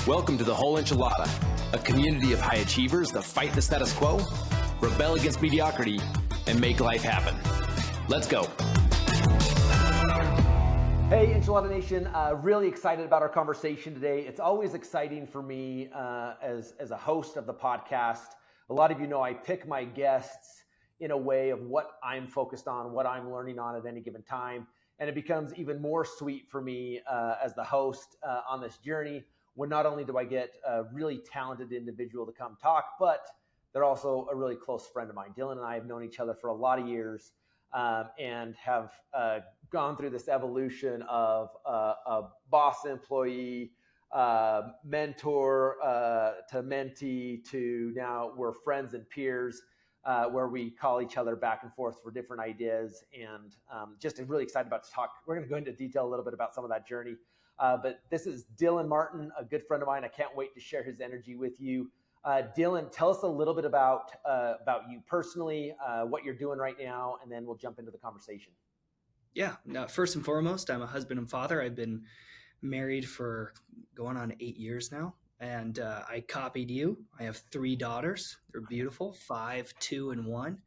Welcome to the Whole Enchilada, a community of high achievers that fight the status quo, rebel against mediocrity, and make life happen. Let's go. Hey, Enchilada Nation, really excited about our conversation today. It's always exciting for me as a host of the podcast. A lot of you know I pick my guests in a way of what I'm focused on, what I'm learning on at any given time. And it becomes even more sweet for me as the host on this journey when not only do I get a really talented individual to come talk, but they're also a really close friend of mine. Dillon and I have known each other for a lot of years and have gone through this evolution of a boss employee, mentor to mentee to now we're friends and peers. Where we call each other back and forth for different ideas, and just really excited about to talk. We're going to go into detail a little bit about some of that journey. But this is Dillon Martin, a good friend of mine. I can't wait to share his energy with you. Dillon, tell us a little bit about you personally, what you're doing right now, and then we'll jump into the conversation. Yeah, no, first and foremost, I'm a husband and father. I've been married for going on 8 years now. And I copied you. I have 3 daughters. They're beautiful, 5, 2, and 1.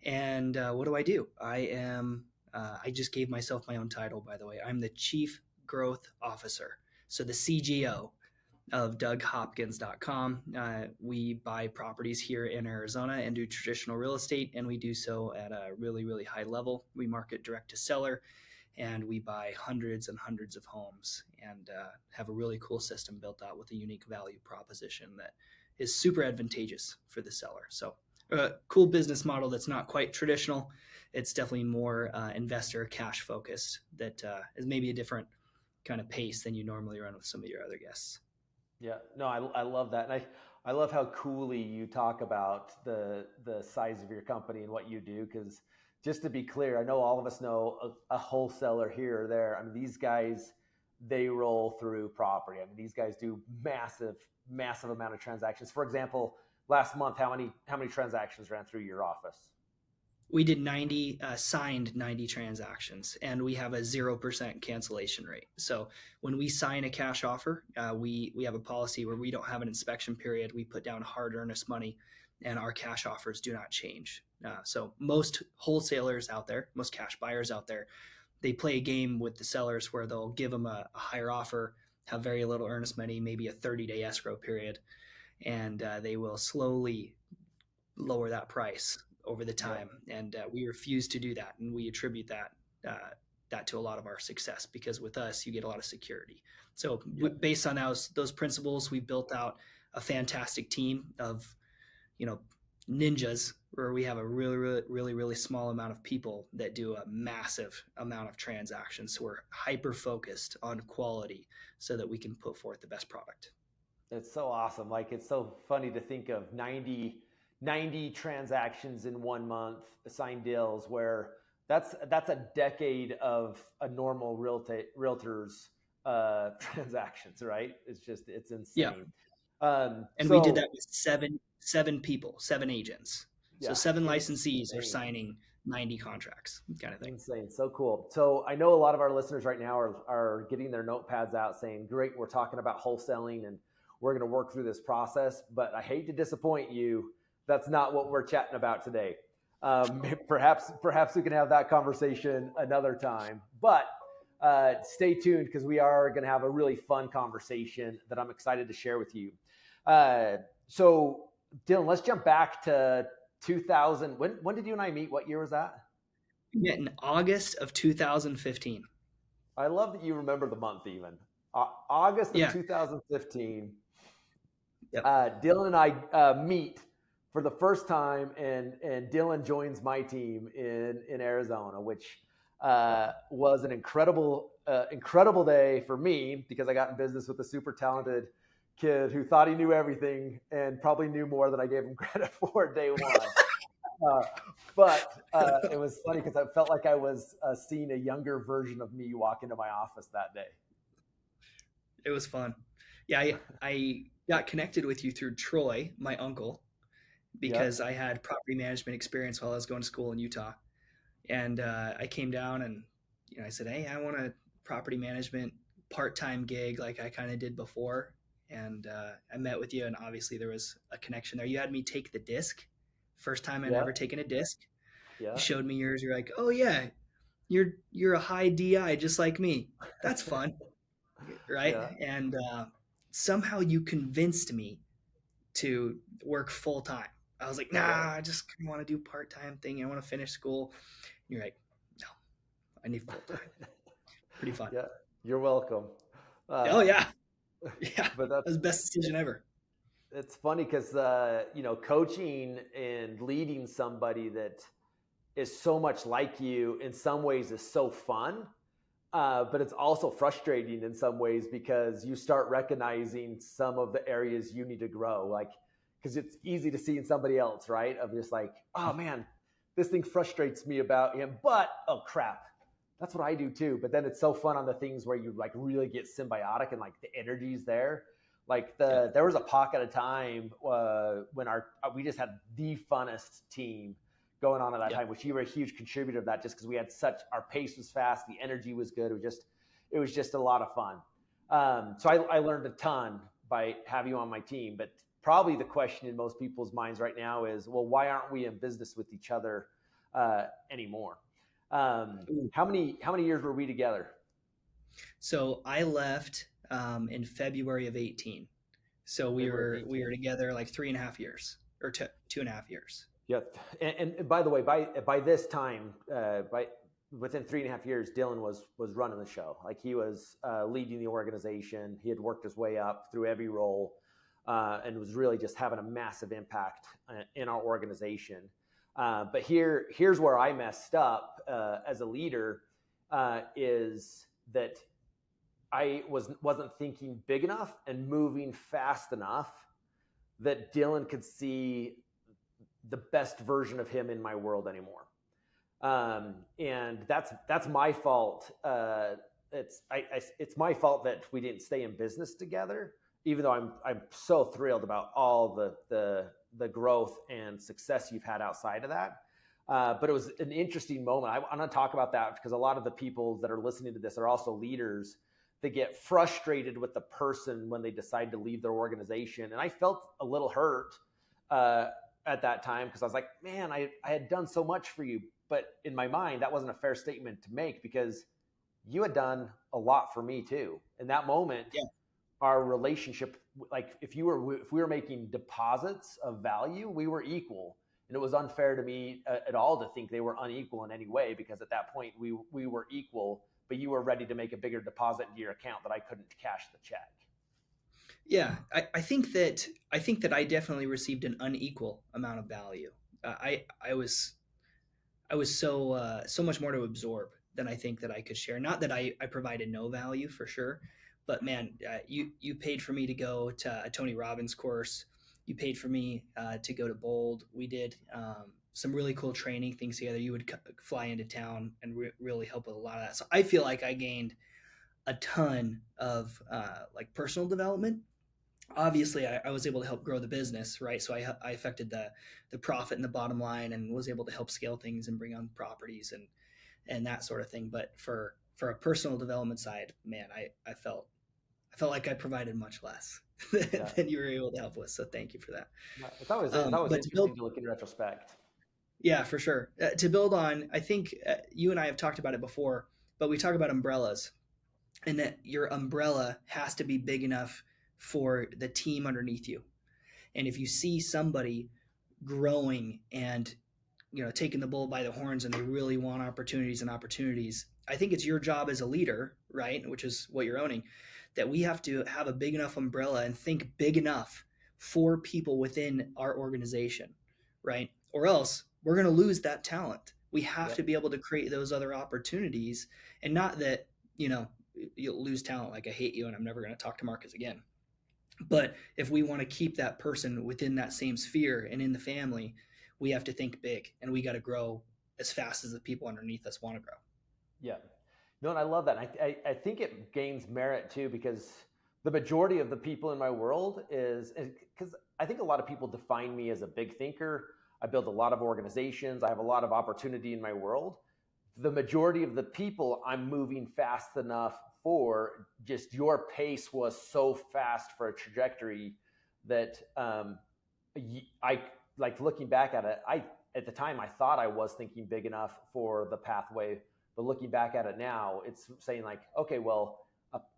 And what do? I just gave myself my own title, by the way. I'm the Chief Growth Officer. So the CGO of DougHopkins.com. We buy properties here in Arizona and do traditional real estate, and we do so at a really, really high level. We market direct to seller, and we buy hundreds and hundreds of homes and have a really cool system built out with a unique value proposition that is super advantageous for the seller. So a cool business model that's not quite traditional. It's definitely more investor cash focused that is maybe a different kind of pace than you normally run with some of your other guests. Yeah, no, I love that. And I love how coolly you talk about the size of your company and what you do, because just to be clear, I know all of us know a wholesaler here or there. I mean, these guys, they roll through property. I mean, these guys do massive amount of transactions. For example, last month, how many transactions ran through your office? We did signed 90 transactions, and we have a 0% cancellation rate. So when we sign a cash offer, we have a policy where we don't have an inspection period. We put down hard earnest money, and our cash offers do not change. So most wholesalers out there, most cash buyers out there, they play a game with the sellers where they'll give them a higher offer, have very little earnest money, maybe a 30-day escrow period, and they will slowly lower that price over the time. Yeah. And we refuse to do that. And we attribute that to a lot of our success, because with us, you get a lot of security. So based on those principles, we built out a fantastic team of, ninjas, where we have a really small amount of people that do a massive amount of transactions. So we're hyper focused on quality so that we can put forth the best product. It's so awesome. Like, it's so funny to think of 90 transactions in 1 month, signed deals, where that's a decade of a normal realtor's transactions, right? It's insane. Yeah. And we did that with seven people, 7 agents. So 7 licensees are signing 90 contracts, kind of thing. Insane. So cool. So I know a lot of our listeners right now are getting their notepads out saying, great, we're talking about wholesaling and we're going to work through this process, but I hate to disappoint you. That's not what we're chatting about today. Perhaps we can have that conversation another time, but stay tuned, because we are going to have a really fun conversation that I'm excited to share with you. So Dillon, let's jump back to 2000. When did you and I meet? What year was that? Yeah, in August of 2015. I love that you remember the month even. August of 2015. Yep. Dillon and I meet for the first time, and Dillon joins my team in Arizona, which was an incredible day for me, because I got in business with a super talented kid who thought he knew everything and probably knew more than I gave him credit for day one. But it was funny because I felt like I was seeing a younger version of me walk into my office that day. It was fun. Yeah, I got connected with you through Troy, my uncle, because I had property management experience while I was going to school in Utah. And I came down and I said, hey, I want a property management part-time gig like I kind of did before. and I met with you, and obviously there was a connection there. You had me take the disc, first time I'd Yeah. ever taken a disc. You Yeah. showed me yours. You're like, oh yeah, you're a high DI just like me. That's fun, right? Yeah. And somehow you convinced me to work full time. I was like, nah, Yeah. I just want to do part time thing. I want to finish school. And you're like, no, I need full time. Pretty fun. Yeah. You're welcome. Oh yeah, yeah. But That was the best decision ever. it's funny because coaching and leading somebody that is so much like you in some ways is so fun, but it's also frustrating in some ways because you start recognizing some of the areas you need to grow, like because it's easy to see in somebody else, right? Of just like, oh man, this thing frustrates me about him, but oh crap, that's what I do too. But then it's so fun on the things where you like really get symbiotic and like the energy's there. Like there was a pocket of time when we just had the funnest team going on at that time, which you were a huge contributor to that, just because we had our pace was fast, the energy was good. It was just a lot of fun. So I learned a ton by having you on my team. But probably the question in most people's minds right now is, well, why aren't we in business with each other anymore? How many years were we together? So I left in February of 18. So we were together like 3.5 years or 2.5 years. Yep. And by the way, by this time, within 3.5 years, Dillon was running the show. Like he was leading the organization. He had worked his way up through every role, and was really just having a massive impact in our organization. But here's where I messed up as a leader, is that I wasn't thinking big enough and moving fast enough that Dillon could see the best version of him in my world anymore. And that's my fault. It's my fault that we didn't stay in business together, even though I'm so thrilled about all the growth and success you've had outside of that. But it was an interesting moment. I'm going to talk about that because a lot of the people that are listening to this are also leaders that get frustrated with the person when they decide to leave their organization. And I felt a little hurt at that time because I was like, man, I had done so much for you. But in my mind, that wasn't a fair statement to make because you had done a lot for me too. In that moment, our relationship, like if we were making deposits of value, we were equal. And it was unfair to me at all to think they were unequal in any way, because at that point we were equal, but you were ready to make a bigger deposit into your account that I couldn't cash the check. Yeah, I think that I definitely received an unequal amount of value. I was so much more to absorb than I think that I could share. Not that I provided no value for sure, but man, you paid for me to go to a Tony Robbins course. You paid for me to go to Bold. We did some really cool training things together. You would fly into town and really help with a lot of that. So I feel like I gained a ton of like personal development. Obviously, I was able to help grow the business, right? So I affected the profit and the bottom line, and was able to help scale things and bring on properties and that sort of thing. But for a personal development side, man, I felt like I provided much less than you were able to help with. So thank you for that. It's always interesting to look in retrospect. Yeah, for sure. To build on, I think you and I have talked about it before, but we talk about umbrellas, and that your umbrella has to be big enough for the team underneath you. And if you see somebody growing and taking the bull by the horns, and they really want opportunities, I think it's your job as a leader, right, which is what you're owning, that we have to have a big enough umbrella and think big enough for people within our organization, right? Or else we're going to lose that talent. We have to be able to create those other opportunities, and not that, you'll lose talent like I hate you and I'm never going to talk to Marcus again. But if we want to keep that person within that same sphere and in the family, we have to think big, and we got to grow as fast as the people underneath us want to grow. Yeah. No, and I love that. And I think it gains merit too, because the majority of the people in my world because I think a lot of people define me as a big thinker. I build a lot of organizations. I have a lot of opportunity in my world. The majority of the people I'm moving fast enough before, just your pace was so fast for a trajectory that I like looking back at it. At the time I thought I was thinking big enough for the pathway, but looking back at it now, it's saying like, okay, well,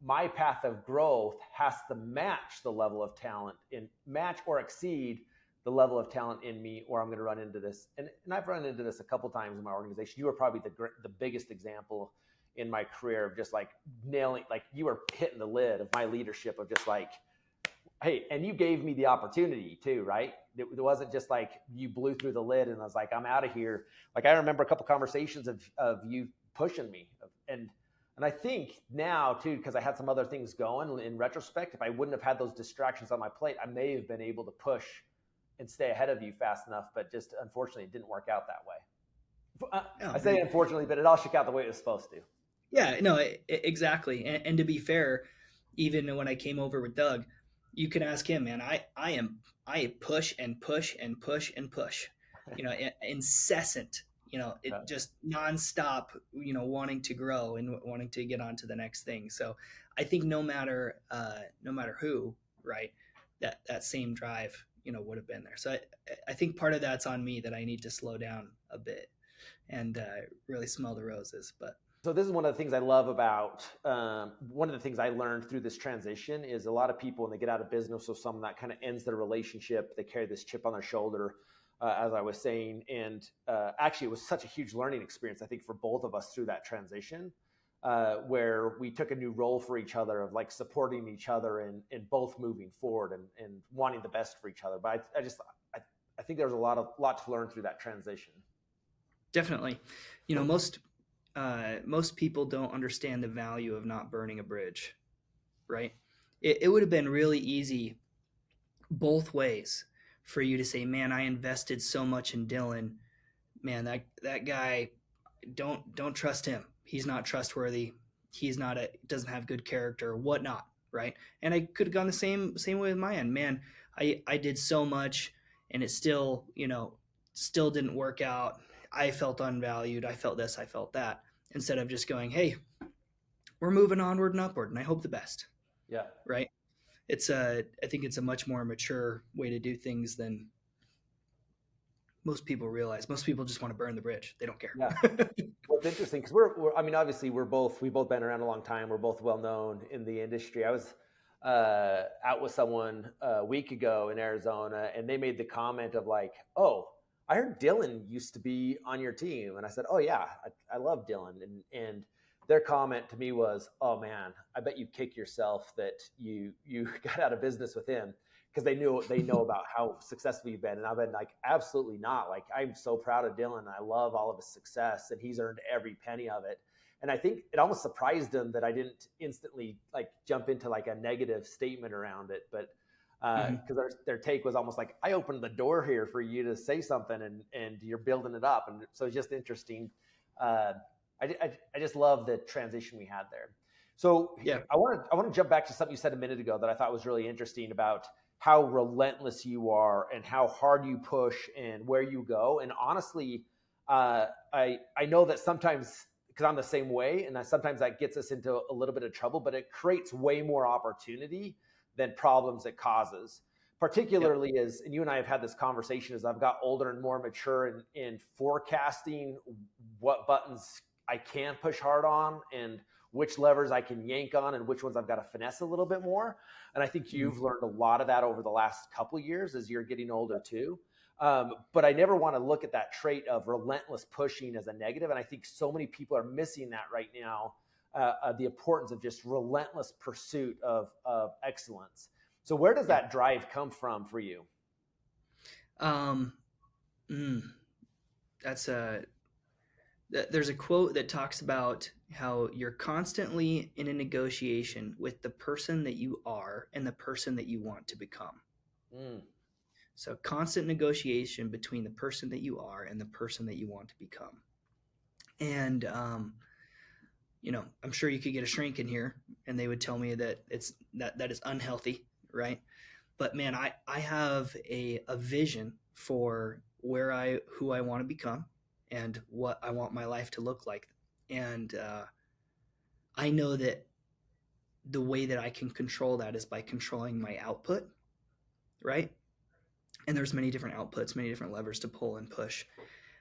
my path of growth has to match the level of talent match or exceed the level of talent in me, or I'm going to run into this. And I've run into this a couple times in my organization. You were probably the biggest example in my career of just like nailing, like you were hitting the lid of my leadership of just like, hey, and you gave me the opportunity too, right? It wasn't just like you blew through the lid and I was like, I'm out of here. Like I remember a couple conversations of you pushing me, and I think now too, because I had some other things going in retrospect, if I wouldn't have had those distractions on my plate, I may have been able to push and stay ahead of you fast enough, but just unfortunately it didn't work out that way. I say unfortunately, but it all shook out the way it was supposed to. Yeah, no, exactly. And to be fair, even when I came over with Doug, you can ask him, man, I push and push and push and push, incessant, just nonstop, wanting to grow and wanting to get on to the next thing. So I think no matter who, right, that same drive, would have been there. So I think part of that's on me, that I need to slow down a bit and really smell the roses. But so this is one of the things I love about, one of the things I learned through this transition is a lot of people, when they get out of business with someone, that kind of ends their relationship. They carry this chip on their shoulder, as I was saying. And actually, it was such a huge learning experience, I think, for both of us through that transition, where we took a new role for each other of like supporting each other and both moving forward and wanting the best for each other. But I think there's a lot to learn through that transition. Definitely. Most people don't understand the value of not burning a bridge, right? It would have been really easy both ways for you to say, man, I invested so much in Dillon. Man, that guy, don't trust him. He's not trustworthy. He's doesn't have good character or whatnot, right? And I could have gone the same way with my end. Man, I did so much and it still didn't work out. I felt unvalued. I felt this, I felt that, instead of just going, hey, we're moving onward and upward and I hope the best. Yeah. Right. I think it's a much more mature way to do things than most people realize. Most people just want to burn the bridge. They don't care. Yeah. Well, it's interesting because we're obviously we've both been around a long time. We're both well known in the industry. I was out with someone a week ago in Arizona and they made the comment of like, oh, I heard Dillon used to be on your team. And I said, oh yeah, I love Dillon. And their comment to me was, oh man, I bet you kick yourself that you got out of business with him, because they know about how successful you've been. And I've been like, absolutely not. Like, I'm so proud of Dillon. I love all of his success and he's earned every penny of it. And I think it almost surprised him that I didn't instantly like jump into like a negative statement around it. But because their take was almost like, I opened the door here for you to say something and you're building it up. And so it's just interesting. I just love the transition we had there. So yeah, I want to jump back to something you said a minute ago that I thought was really interesting about how relentless you are and how hard you push and where you go. And honestly, I know that sometimes, because I'm the same way, and sometimes that gets us into a little bit of trouble, but it creates way more opportunity than problems it causes, particularly as, and you and I have had this conversation as I've got older and more mature in forecasting what buttons I can push hard on and which levers I can yank on and which ones I've got to finesse a little bit more. And I think you've learned a lot of that over the last couple of years as you're getting older too. But I never want to look at that trait of relentless pushing as a negative. And I think so many people are missing that right now. The importance of just relentless pursuit of excellence. So where does that drive come from for you? There's a quote that talks about how you're constantly in a negotiation with the person that you are and the person that you want to become. So constant negotiation between the person that you are and the person that you want to become. And, I'm sure you could get a shrink in here and they would tell me that that is unhealthy, right? But man, I have a vision for who I want to become and what I want my life to look like. And I know that the way that I can control that is by controlling my output, right? And there's many different outputs, many different levers to pull and push.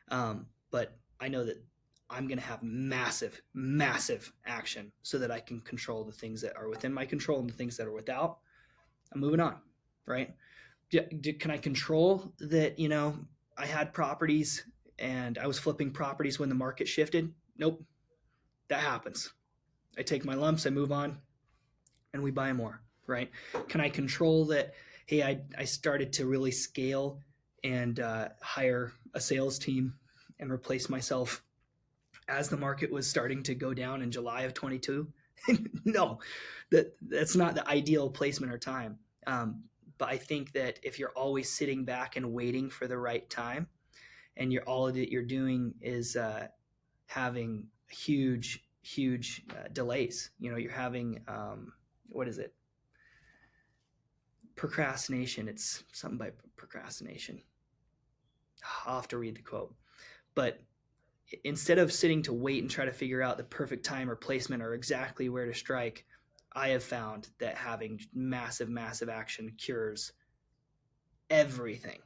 But I know that I'm going to have massive, massive action so that I can control the things that are within my control and the things that are without. I'm moving on, right? Can I control that? I had properties and I was flipping properties when the market shifted. Nope. That happens. I take my lumps, I move on, and we buy more, right? Can I control that? Hey, I started to really scale and hire a sales team and replace myself as the market was starting to go down in July of 22. No, that's not the ideal placement or time. But I think that if you're always sitting back and waiting for the right time, and all that you're doing is having huge delays. You're having what is it? Procrastination. It's something by procrastination. I'll have to read the quote. But instead of sitting to wait and try to figure out the perfect time or placement or exactly where to strike, I have found that having massive action cures everything.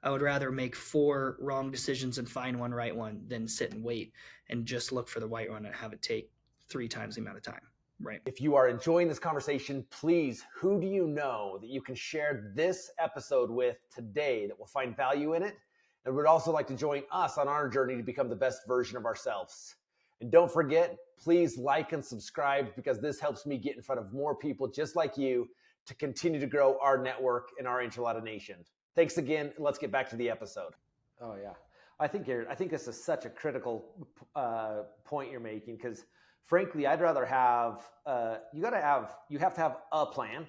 I would rather make 4 wrong decisions and find one right one than sit and wait and just look for the right one and have it take 3 times the amount of time, right? If you are enjoying this conversation, please, who do you know that you can share this episode with today that will find value in it and would also like to join us on our journey to become the best version of ourselves? And don't forget, please like and subscribe, because this helps me get in front of more people just like you to continue to grow our network and our Enchilada Nation. Thanks again. Let's get back to the episode. Oh yeah. I think this is such a critical point you're making, because frankly, I'd rather have, you have to have a plan,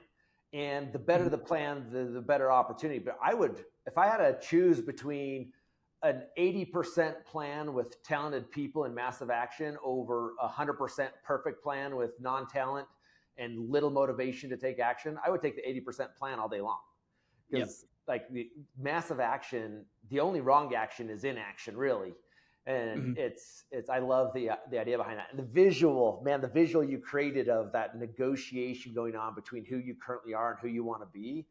and the better the plan, the better opportunity. But if I had to choose between an 80% plan with talented people and massive action over 100% perfect plan with non-talent and little motivation to take action, I would take the 80% plan all day long. Because like the massive action, the only wrong action is inaction, really. And it's I love the idea behind that. And the visual you created of that negotiation going on between who you currently are and who you want to be.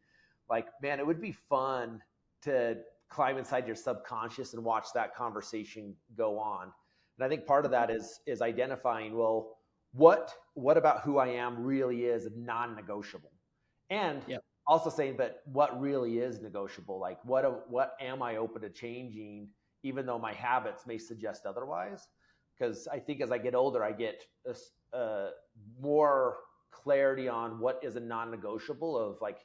Like, man, it would be fun to climb inside your subconscious and watch that conversation go on. And I think part of that is identifying, well, what about who I am really is non-negotiable. And also saying, but what really is negotiable? Like, what am I open to changing, even though my habits may suggest otherwise? Because I think as I get older, I get more clarity on what is a non-negotiable, of like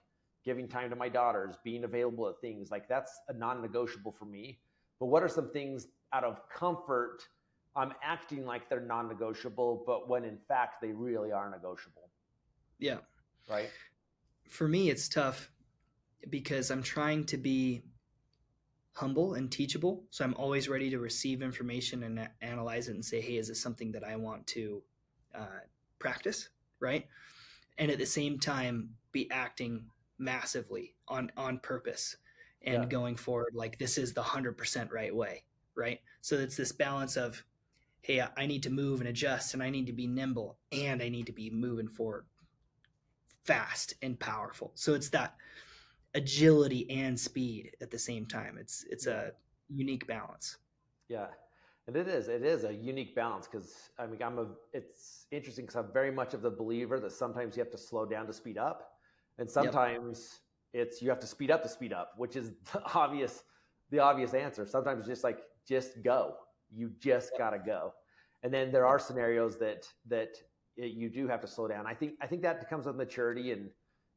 giving time to my daughters, being available at things like that's a non-negotiable for me. But what are some things out of comfort I'm acting like they're non-negotiable, but when in fact they really are negotiable? Yeah. Right. For me, it's tough because I'm trying to be humble and teachable. So I'm always ready to receive information and analyze it and say, hey, is this something that I want to practice? Right. And at the same time, be acting massively on purpose and going forward. Like, this is the 100% right way. Right. So it's this balance of, hey, I need to move and adjust, and I need to be nimble, and I need to be moving forward fast and powerful. So it's that agility and speed at the same time. It's a unique balance. Yeah. And it is a unique balance, because I mean, it's interesting because I'm very much of the believer that sometimes you have to slow down to speed up, and sometimes you have to speed up, which is the obvious answer. Sometimes just go. You just gotta go. And then there are scenarios that you do have to slow down. I think that comes with maturity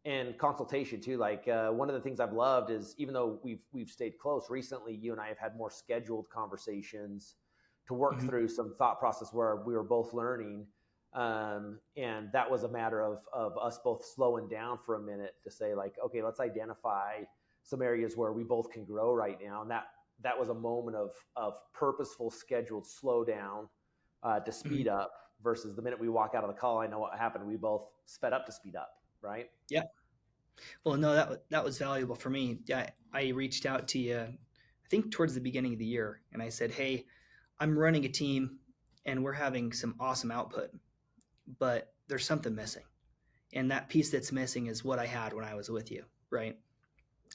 and consultation too. Like one of the things I've loved is, even though we've stayed close recently, you and I have had more scheduled conversations to work through some thought process where we were both learning. And that was a matter of us both slowing down for a minute to say, like, okay, let's identify some areas where we both can grow right now. And that was a moment of purposeful, scheduled slow down to speed up, versus the minute we walk out of the call, I know what happened. We both sped up to speed up. Right. Yeah. Well, no, that was valuable for me. Yeah. I reached out to you, I think towards the beginning of the year, and I said, hey, I'm running a team and we're having some awesome output, but there's something missing. And that piece that's missing is what I had when I was with you, right?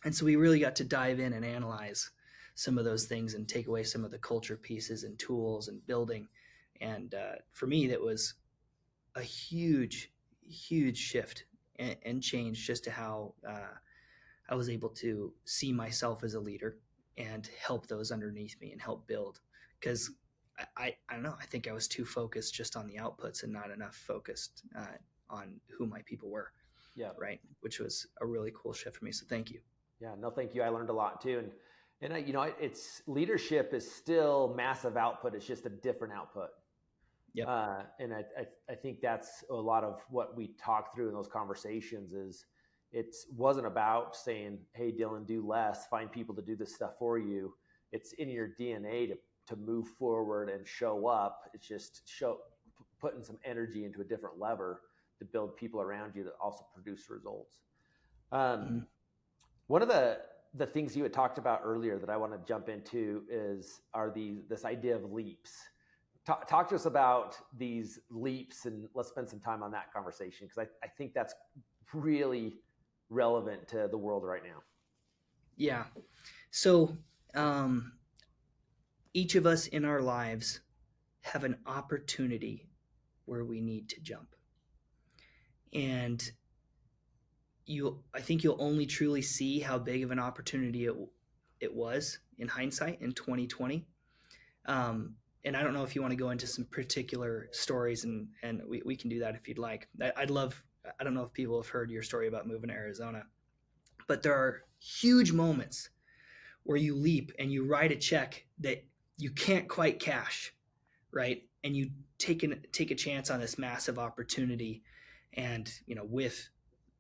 And so we really got to dive in and analyze some of those things and take away some of the culture pieces and tools and building. And for me, that was a huge, huge shift and change just to how I was able to see myself as a leader and help those underneath me and help build. Because I don't know, I think I was too focused just on the outputs and not enough focused on who my people were. Yeah. Right. Which was a really cool shift for me. So thank you. Yeah, no, thank you. I learned a lot too. And you know, it's leadership is still massive output. It's just a different output. Yeah. And I think that's a lot of what we talked through in those conversations is it wasn't about saying, hey, Dillon, do less, find people to do this stuff for you. It's in your DNA to move forward and show up. It's just putting some energy into a different lever to build people around you that also produce results. One of the things you had talked about earlier that I want to jump into are this idea of leaps. Talk to us about these leaps, and let's spend some time on that conversation, because I think that's really relevant to the world right now. Yeah. So each of us in our lives have an opportunity where we need to jump. And I think you'll only truly see how big of an opportunity it was in hindsight in 2020. And I don't know if you want to go into some particular stories, and we can do that if you'd like. I don't know if people have heard your story about moving to Arizona, but there are huge moments where you leap and you write a check that you can't quite cash, right? And you take a chance on this massive opportunity, and you know, with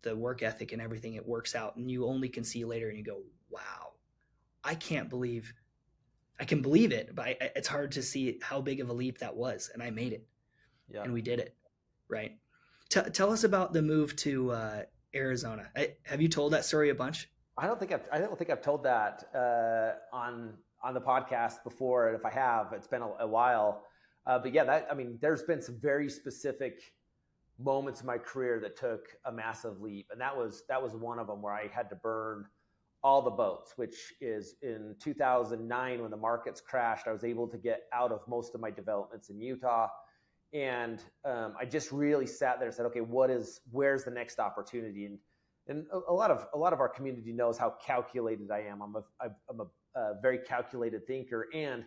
the work ethic and everything, it works out, and you only can see later and you go, wow, I can believe it, but it's hard to see how big of a leap that was. And I made it. Yeah. And we did it. Right. Tell us about the move to Arizona. Have you told that story a bunch? I don't think I've told that on the podcast before. And if I have, it's been a while. But yeah, there's been some very specific moments in my career that took a massive leap. And that was one of them, where I had to burn all the boats, which is in 2009 when the markets crashed. I was able to get out of most of my developments in Utah. And I just really sat there and said, okay, where's the next opportunity? And a lot of our community knows how calculated I am. I'm a very calculated thinker, and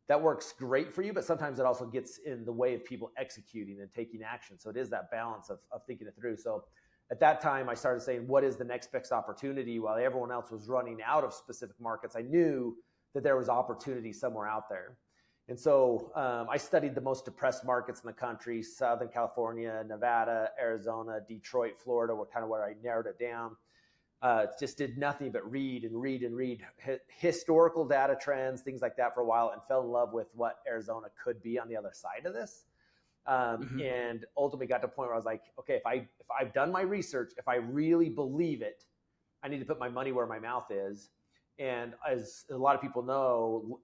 that works great for you, but sometimes it also gets in the way of people executing and taking action. So it is that balance of thinking it through. So at that time, I started saying, what is the next best opportunity? While everyone else was running out of specific markets, I knew that there was opportunity somewhere out there. And so I studied the most depressed markets in the country: Southern California, Nevada, Arizona, Detroit, Florida were kind of where I narrowed it down. Just did nothing but read historical data trends, things like that for a while, and fell in love with what Arizona could be on the other side of this. And ultimately got to a point where I was like, okay, if I've done my research, if I really believe it, I need to put my money where my mouth is. And as a lot of people know,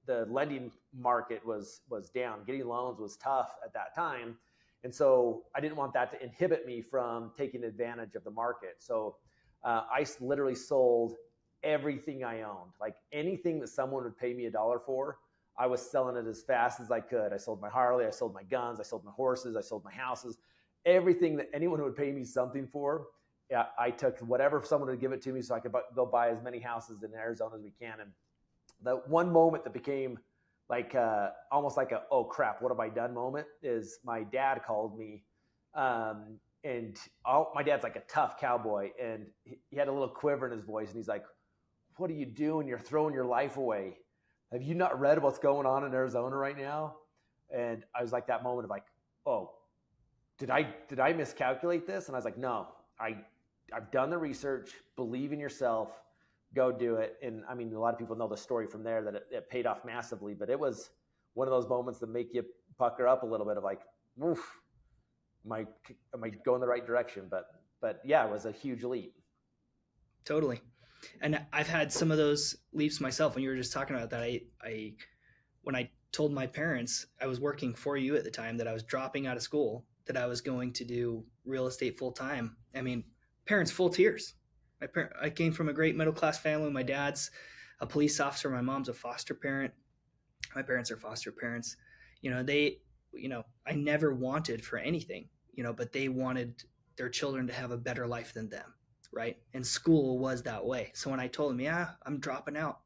the lending market was down. Getting loans was tough at that time. And so I didn't want that to inhibit me from taking advantage of the market. So I literally sold everything I owned. Like anything that someone would pay me $1 for, I was selling it as fast as I could. I sold my Harley, I sold my guns, I sold my horses, I sold my houses. Everything that anyone would pay me something for, yeah, I took whatever someone would give it to me so I could go buy as many houses in Arizona as we can. And the one moment that became like almost like a, oh crap, what have I done moment is my dad called me. And my dad's like a tough cowboy, and he had a little quiver in his voice, and he's like, what are you doing? You're throwing your life away. Have you not read what's going on in Arizona right now? And I was like, that moment of like, oh, did I miscalculate this? And I was like, no, I've done the research, believe in yourself, go do it. And I mean, a lot of people know the story from there, that it paid off massively, but it was one of those moments that make you pucker up a little bit of like, oof, am I going the right direction? But yeah, it was a huge leap. Totally. And I've had some of those leaps myself. When you were just talking about that, when I told my parents, I was working for you at the time, that I was dropping out of school that I was going to do real estate full time. I mean, parents full tears. I came from a great middle class family. My dad's a police officer. My mom's a foster parent. My parents are foster parents. I never wanted for anything, but they wanted their children to have a better life than them, right? And school was that way. So when I told them, yeah, I'm dropping out,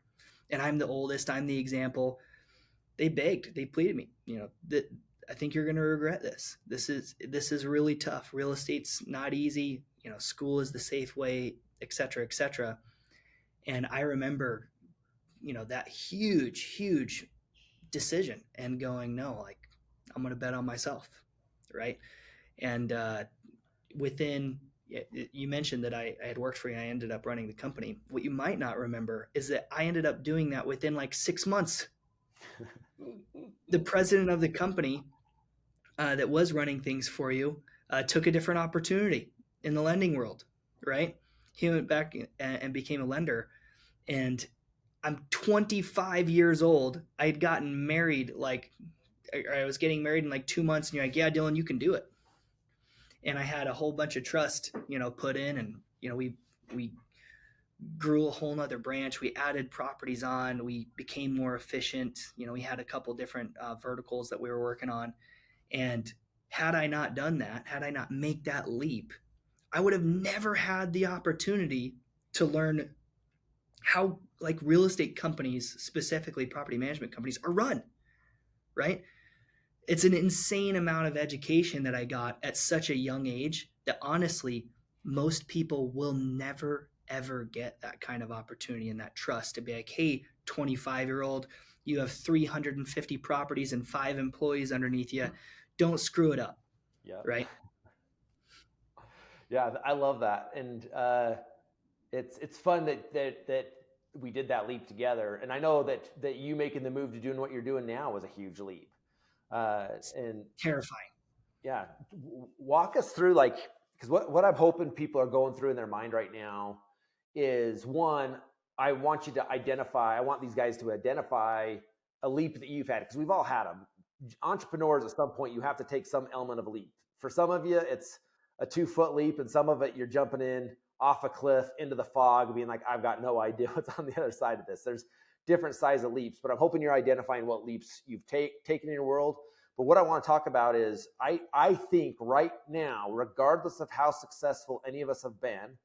and I'm the oldest, I'm the example, they begged, they pleaded me, that I think you're going to regret this. This is really tough. Real estate's not easy. School is the safe way, et cetera, et cetera. And I remember, that huge decision and going, no, like, I'm going to bet on myself. Right. And you mentioned that I had worked for you. I ended up running the company. What you might not remember is that I ended up doing that within like 6 months. The president of the company that was running things for you took a different opportunity in the lending world, right? He went back and became a lender. And I'm 25 years old. I had gotten married, I was getting married in like 2 months, and you're like, yeah, Dillon, you can do it. And I had a whole bunch of trust, put in, and, we grew a whole nother branch. We added properties on, we became more efficient. We had a couple different verticals that we were working on. And had I not done that, had I not make that leap, I would have never had the opportunity to learn how like real estate companies, specifically property management companies, are run, right? It's an insane amount of education that I got at such a young age that honestly, most people will never, ever get that kind of opportunity and that trust to be like, hey, 25-year-old, you have 350 properties and 5 employees underneath you. Don't screw it up. Yeah. Right. Yeah. I love that. And it's fun that we did that leap together. And I know that you making the move to doing what you're doing now was a huge leap. And terrifying. Yeah. Walk us through, like, because what I'm hoping people are going through in their mind right now is, one, I want these guys to identify a leap that you've had, because we've all had them. Entrepreneurs, at some point, you have to take some element of a leap. For some of you, it's a 2-foot leap, and some of it you're jumping in off a cliff into the fog, being like, I've got no idea what's on the other side of this. There's different size of leaps, but I'm hoping you're identifying what leaps you've taken in your world. But what I want to talk about is, I think right now, regardless of how successful any of us have been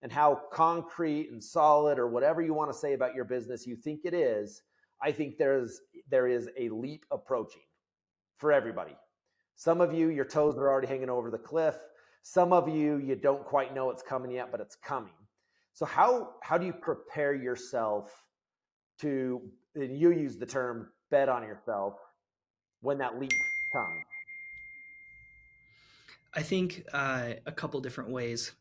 and how concrete and solid or whatever you want to say about your business you think it is, I think there is a leap approaching for everybody. Some of you, your toes are already hanging over the cliff. Some of you, you don't quite know it's coming yet, but it's coming. So how do you prepare yourself to, and you use the term, bet on yourself, when that leap comes? I think a couple different ways.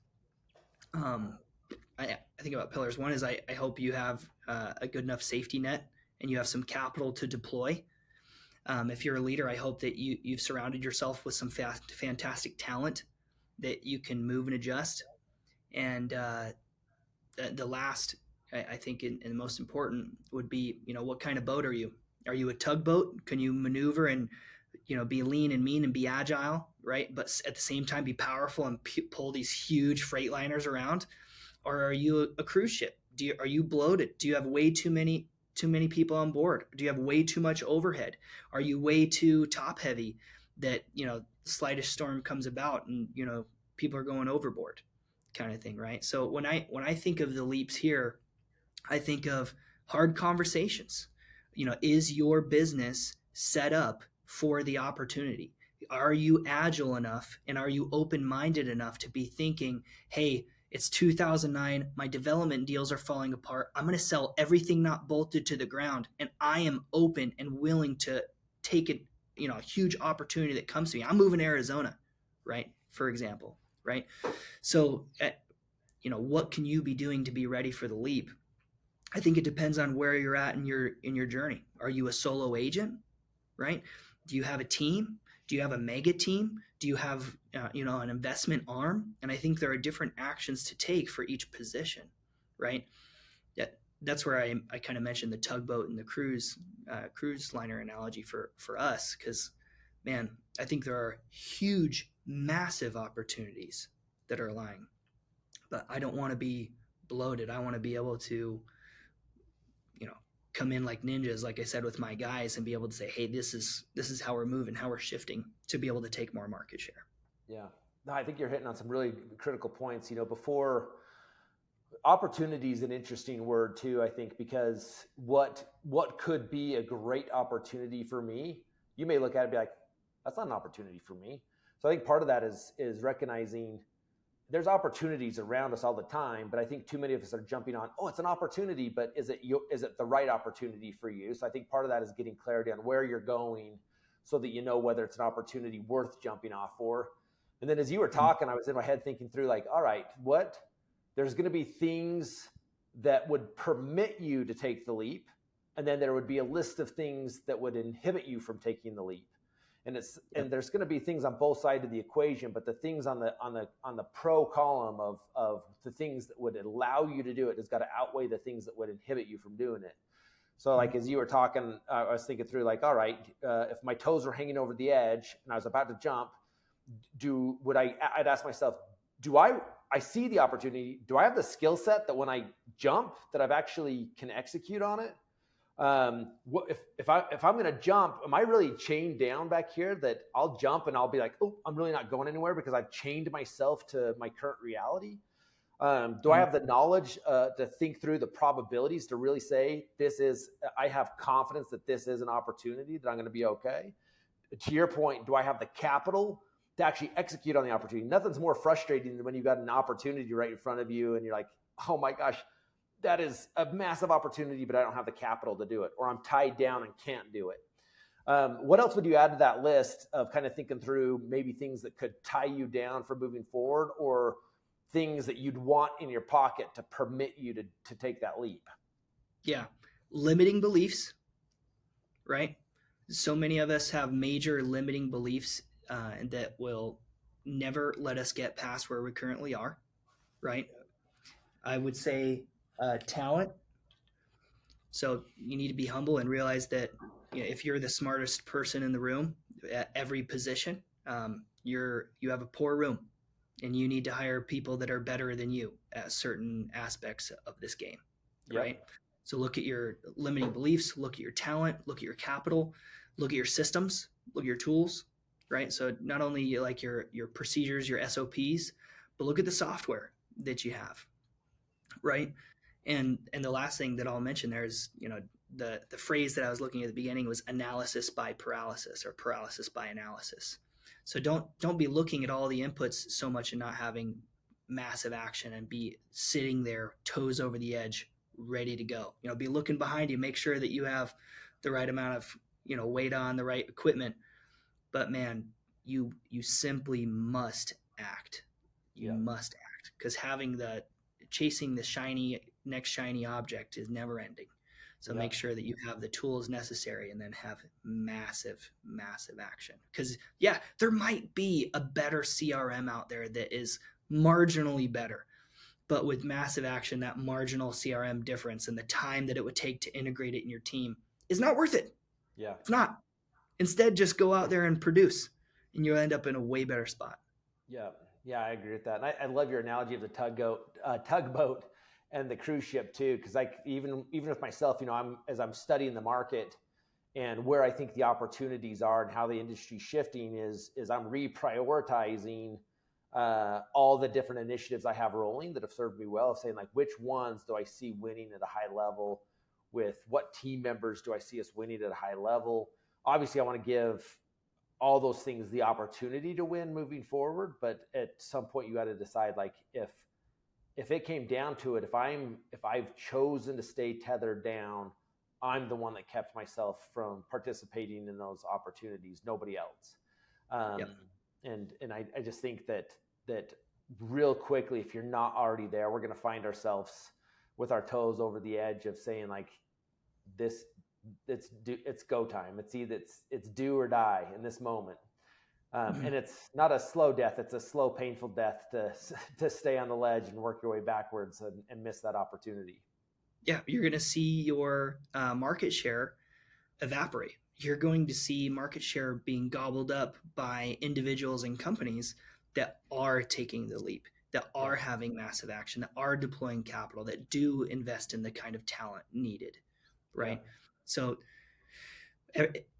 I think about pillars. One is I hope you have a good enough safety net and you have some capital to deploy. If you're a leader, I hope that you've surrounded yourself with some fantastic talent that you can move and adjust. And the last, I think, and the most important would be, what kind of boat are you? Are you a tugboat? Can you maneuver and, be lean and mean and be agile, right? But at the same time, be powerful and pull these huge freight liners around? Or are you a cruise ship? Are you bloated? Do you have way too many people on board? Do you have way too much overhead? Are you way too top heavy that, the slightest storm comes about and, people are going overboard, kind of thing, right? So when I think of the leaps here, I think of hard conversations. Is your business set up for the opportunity? Are you agile enough and are you open-minded enough to be thinking, hey, it's 2009, my development deals are falling apart. I'm going to sell everything not bolted to the ground, and I am open and willing to take it, a huge opportunity that comes to me. I'm moving to Arizona, right? For example, right? So, what can you be doing to be ready for the leap? I think it depends on where you're at in your journey. Are you a solo agent, right? Do you have a team? Do you have a mega team? Do you have, an investment arm? And I think there are different actions to take for each position, right? That's where I kind of mentioned the tugboat and the cruise liner analogy for us, because, man, I think there are huge massive opportunities that are lying. But I don't want to be bloated. I want to be able to, come in like ninjas, like I said, with my guys, and be able to say, hey, this is how we're moving, how we're shifting to be able to take more market share. Yeah. No, I think you're hitting on some really critical points. Before, opportunity is an interesting word too, I think, because what could be a great opportunity for me, you may look at it and be like, that's not an opportunity for me. So I think part of that is recognizing there's opportunities around us all the time, but I think too many of us are jumping on, oh, it's an opportunity, but is it the right opportunity for you? So I think part of that is getting clarity on where you're going so that you know whether it's an opportunity worth jumping off for. And then as you were talking, I was in my head thinking through like, all right, there's going to be things that would permit you to take the leap. And then there would be a list of things that would inhibit you from taking the leap. And there's going to be things on both sides of the equation, but the things on the pro column of the things that would allow you to do it has got to outweigh the things that would inhibit you from doing it. So like, as you were talking, I was thinking through like, all right, if my toes were hanging over the edge and I was about to jump, I'd ask myself, I see the opportunity. Do I have the skill set that when I jump that I've actually can execute on it? If I'm going to jump, am I really chained down back here that I'll jump and I'll be like, oh, I'm really not going anywhere because I've chained myself to my current reality? Do I have the knowledge to think through the probabilities to really say I have confidence that this is an opportunity, that I'm going to be okay? To your point, do I have the capital to actually execute on the opportunity? Nothing's more frustrating than when you've got an opportunity right in front of you and you're like, oh my gosh, that is a massive opportunity, but I don't have the capital to do it, or I'm tied down and can't do it. What else would you add to that list of kind of thinking through maybe things that could tie you down for moving forward, or things that you'd want in your pocket to permit you to take that leap? Yeah. Limiting beliefs, right? So many of us have major limiting beliefs that will never let us get past where we currently are, right? I would say talent. So you need to be humble and realize that if you're the smartest person in the room at every position, you have a poor room, and you need to hire people that are better than you at certain aspects of this game, right? So look at your limiting beliefs, look at your talent, look at your capital, look at your systems, look at your tools, right? So not only like your procedures, your SOPs, but look at the software that you have, right? And the last thing that I'll mention there is, the phrase that I was looking at the beginning was analysis by paralysis, or paralysis by analysis. So don't be looking at all the inputs so much and not having massive action, and be sitting there toes over the edge, ready to go. Be looking behind you, make sure that you have the right amount of, weight on, the right equipment. But man, you simply must act. You must act, because chasing the next shiny object is never ending. So make sure that you have the tools necessary, and then have massive, massive action. Because there might be a better CRM out there that is marginally better, but with massive action, that marginal CRM difference and the time that it would take to integrate it in your team is not worth it. Yeah, it's not. Instead, just go out there and produce, and you'll end up in a way better spot. Yeah, I agree with that. And I love your analogy of the tugboat and the cruise ship too, because even with myself, as I'm studying the market and where I think the opportunities are and how the industry's shifting is I'm reprioritizing all the different initiatives I have rolling that have served me well, saying like, which ones do I see winning at a high level? With what team members do I see us winning at a high level? Obviously, I want to give all those things the opportunity to win moving forward, but at some point you got to decide, like, if it came down to it, if I've chosen to stay tethered down, I'm the one that kept myself from participating in those opportunities, nobody else. And I just think that real quickly, if you're not already there, we're going to find ourselves with our toes over the edge of saying like, it's go time. It's do or die in this moment. And it's not a slow death. It's a slow, painful death to stay on the ledge and work your way backwards and miss that opportunity. Yeah. You're going to see your market share evaporate. You're going to see market share being gobbled up by individuals and companies that are taking the leap, that are having massive action, that are deploying capital, that do invest in the kind of talent needed, right? So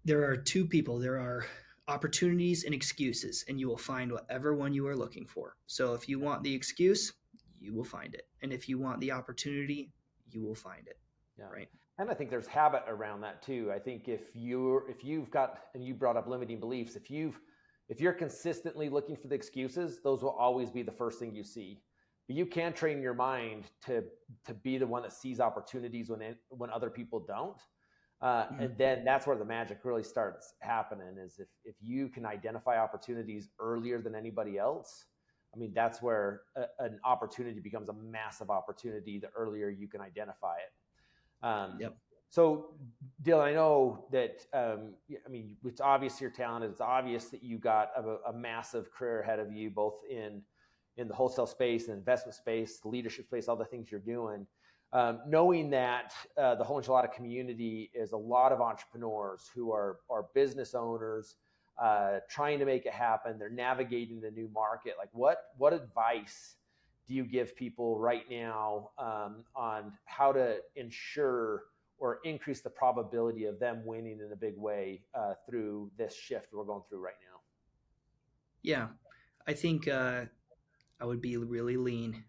there are two people. There are opportunities and excuses, and you will find whatever one you are looking for. So if you want the excuse, you will find it. And if you want the opportunity, you will find it. Yeah. Right. And I think there's habit around that too. I think if you've got, and you brought up limiting beliefs, if you're consistently looking for the excuses, those will always be the first thing you see. But you can train your mind to be the one that sees opportunities when other people don't. And then that's where the magic really starts happening, is if you can identify opportunities earlier than anybody else. I mean, that's where an opportunity becomes a massive opportunity the earlier you can identify it. So, Dillon, I know that, I mean, it's obvious you're talented. It's obvious that you got a massive career ahead of you, both in the wholesale space, the investment space, the leadership space, all the things you're doing. Knowing that the whole enchilada community is a lot of entrepreneurs who are business owners, trying to make it happen. They're navigating the new market. Like, what advice do you give people right now on how to ensure or increase the probability of them winning in a big way through this shift we're going through right now? Yeah, I think I would be really lean.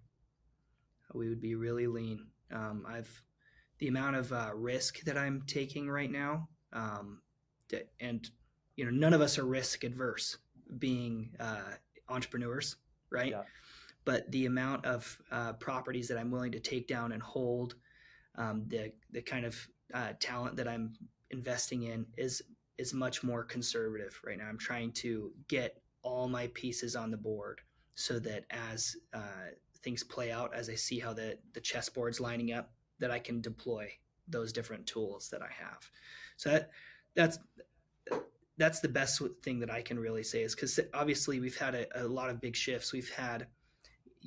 We would be really lean. The amount of risk that I'm taking right now, and none of us are risk adverse, being entrepreneurs, right? Yeah. But the amount of properties that I'm willing to take down and hold, the kind of talent that I'm investing in is much more conservative right now. I'm trying to get all my pieces on the board so that as things play out, as I see how the chessboard's lining up, that I can deploy those different tools that I have. So that's the best thing that I can really say, is because obviously we've had a lot of big shifts. We've had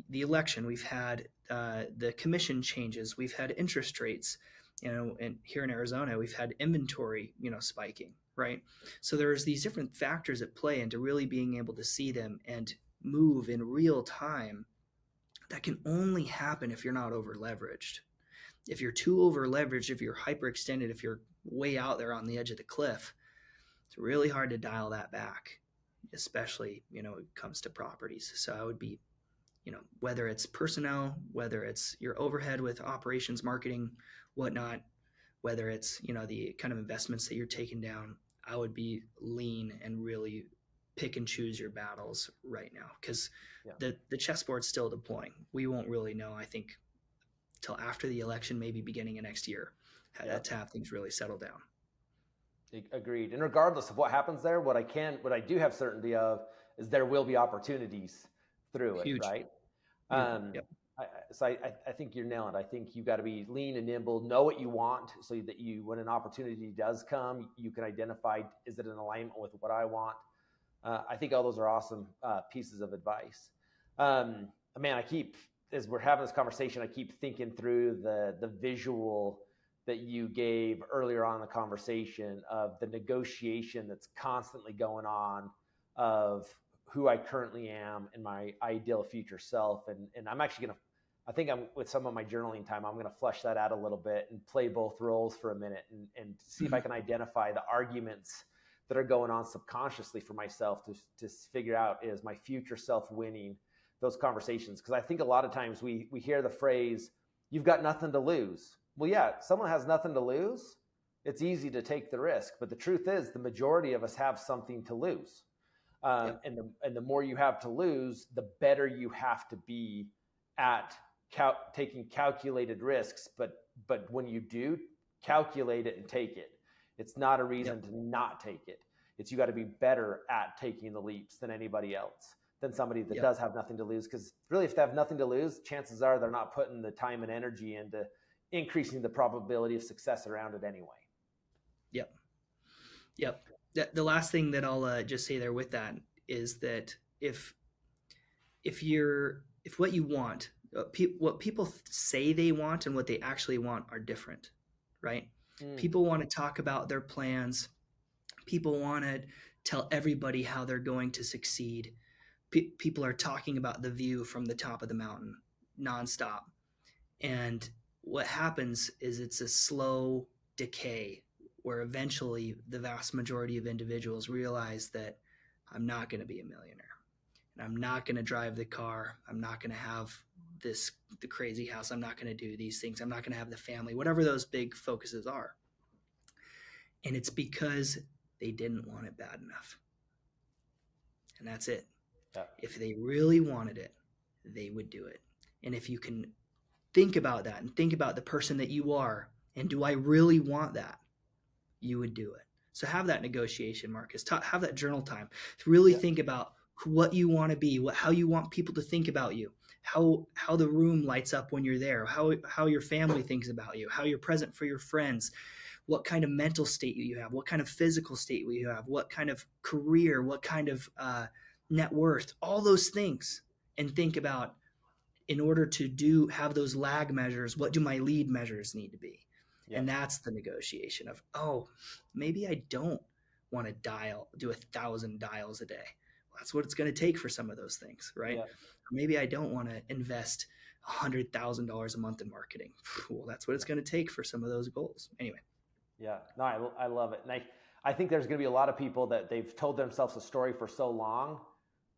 the election, we've had the commission changes, we've had interest rates, and here in Arizona, we've had inventory, spiking, right? So there's these different factors at play, and to really being able to see them and move in real time, that can only happen if you're not over leveraged. If you're too over leveraged, if you're hyperextended, if you're way out there on the edge of the cliff, it's really hard to dial that back, especially, when it comes to properties. So I would be, whether it's personnel, whether it's your overhead with operations, marketing, whatnot, whether it's, the kind of investments that you're taking down, I would be lean and really pick and choose your battles right now, because the chessboard's still deploying. We won't really know, I think, till after the election, maybe beginning of next year, to have things really settle down. Agreed. And regardless of what happens there, what I do have certainty of is there will be opportunities through it. Huge. Right? So I think you're nailing it. I think you got to be lean and nimble, know what you want, so that when an opportunity does come, you can identify, is it in alignment with what I want? I think all those are awesome pieces of advice. Man, as we're having this conversation, I keep thinking through the visual that you gave earlier on in the conversation of the negotiation that's constantly going on of who I currently am and my ideal future self. And I'm actually with some of my journaling time, I'm going to flesh that out a little bit and play both roles for a minute and see if I can identify the arguments that are going on subconsciously for myself to figure out, is my future self winning those conversations? Because I think a lot of times we hear the phrase, you've got nothing to lose. Well, yeah, someone has nothing to lose. It's easy to take the risk, but the truth is the majority of us have something to lose. And the more you have to lose, the better you have to be at taking calculated risks. But when you do, calculate it and take it. It's not a reason to not take it. It's you got to be better at taking the leaps than anybody else, than somebody that does have nothing to lose. Because really, if they have nothing to lose, chances are they're not putting the time and energy into increasing the probability of success around it anyway. Yep. The last thing that I'll just say there with that is that if what you want, what people say they want and what they actually want are different, right? People want to talk about their plans. People want to tell everybody how they're going to succeed. people are talking about the view from the top of the mountain nonstop. And what happens is it's a slow decay where eventually the vast majority of individuals realize that I'm not going to be a millionaire, and I'm not going to drive the car. I'm not going to have the crazy house. I'm not going to do these things. I'm not going to have the family, whatever those big focuses are. And it's because they didn't want it bad enough. And that's it. Yeah. If they really wanted it, they would do it. And if you can think about that and think about the person that you are, and do I really want that? You would do it. So have that negotiation, Marcus. Have that journal time. Really think about what you want to be, how you want people to think about you, how the room lights up when you're there, how your family thinks about you, how you're present for your friends, what kind of mental state you have, what kind of physical state you have, what kind of career, what kind of net worth, all those things. And think about, in order to have those lag measures, what do my lead measures need to be? Yep. And that's the negotiation of, oh, maybe I don't want to do 1,000 dials a day. Well, that's what it's going to take for some of those things, right? Yep. Or maybe I don't want to invest $100,000 a month in marketing. Well, that's what it's going to take for some of those goals. Anyway. Yeah, no, I love it. And I think there's going to be a lot of people that they've told themselves a story for so long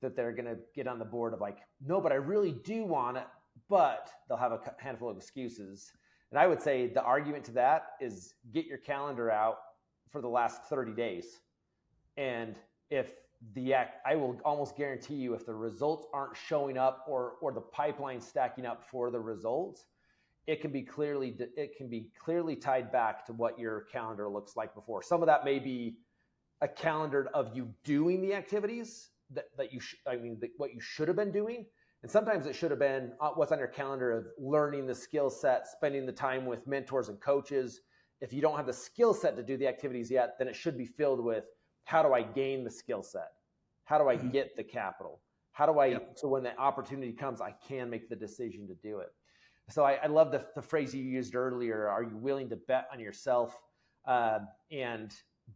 that they're going to get on the board of like, no, but I really do want it, but they'll have a handful of excuses. And I would say the argument to that is get your calendar out for the last 30 days. And I will almost guarantee you, if the results aren't showing up or the pipeline stacking up for the results, it can be clearly tied back to what your calendar looks like before. Some of that may be a calendar of you doing the activities what you should have been doing. And sometimes it should have been what's on your calendar of learning the skill set, spending the time with mentors and coaches. If you don't have the skill set to do the activities yet, then it should be filled with, how do I gain the skill set? How do I get the capital? How do I, so when the opportunity comes, I can make the decision to do it. So I love the phrase you used earlier. Are you willing to bet on yourself? And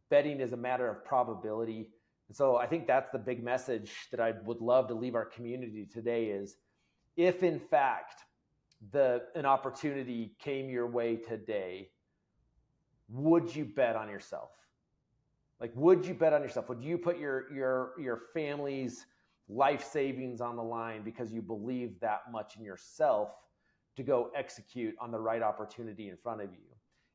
betting is a matter of probability. And so I think that's the big message that I would love to leave our community today is, if in fact an opportunity came your way today, would you bet on yourself? Like, would you bet on yourself? Would you put your family's life savings on the line because you believe that much in yourself to go execute on the right opportunity in front of you?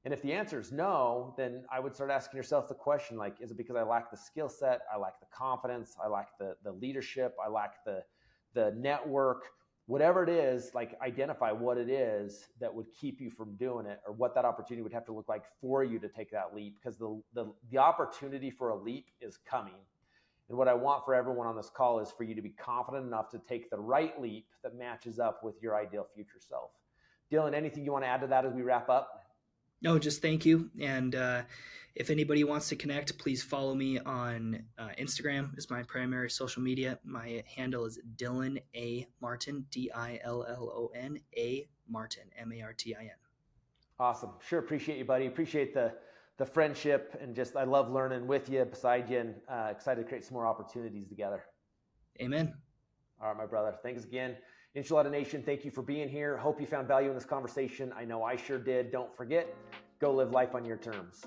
And if the answer is no, then I would start asking yourself the question, like, is it because I lack the skill set? I lack the confidence. I lack the leadership. I lack the network, whatever it is. Like, identify what it is that would keep you from doing it, or what that opportunity would have to look like for you to take that leap, because the opportunity for a leap is coming. And what I want for everyone on this call is for you to be confident enough to take the right leap that matches up with your ideal future self. Dillon, anything you want to add to that as we wrap up? No, just thank you. And if anybody wants to connect, please follow me on Instagram is my primary social media. My handle is Dillon A. Martin, Dillon A. Martin, Martin. Awesome. Sure. Appreciate you, buddy. Appreciate the friendship, and just, I love learning with you, beside you, and excited to create some more opportunities together. Amen. All right, my brother. Thanks again. Enchilada Nation, thank you for being here. Hope you found value in this conversation. I know I sure did. Don't forget, go live life on your terms.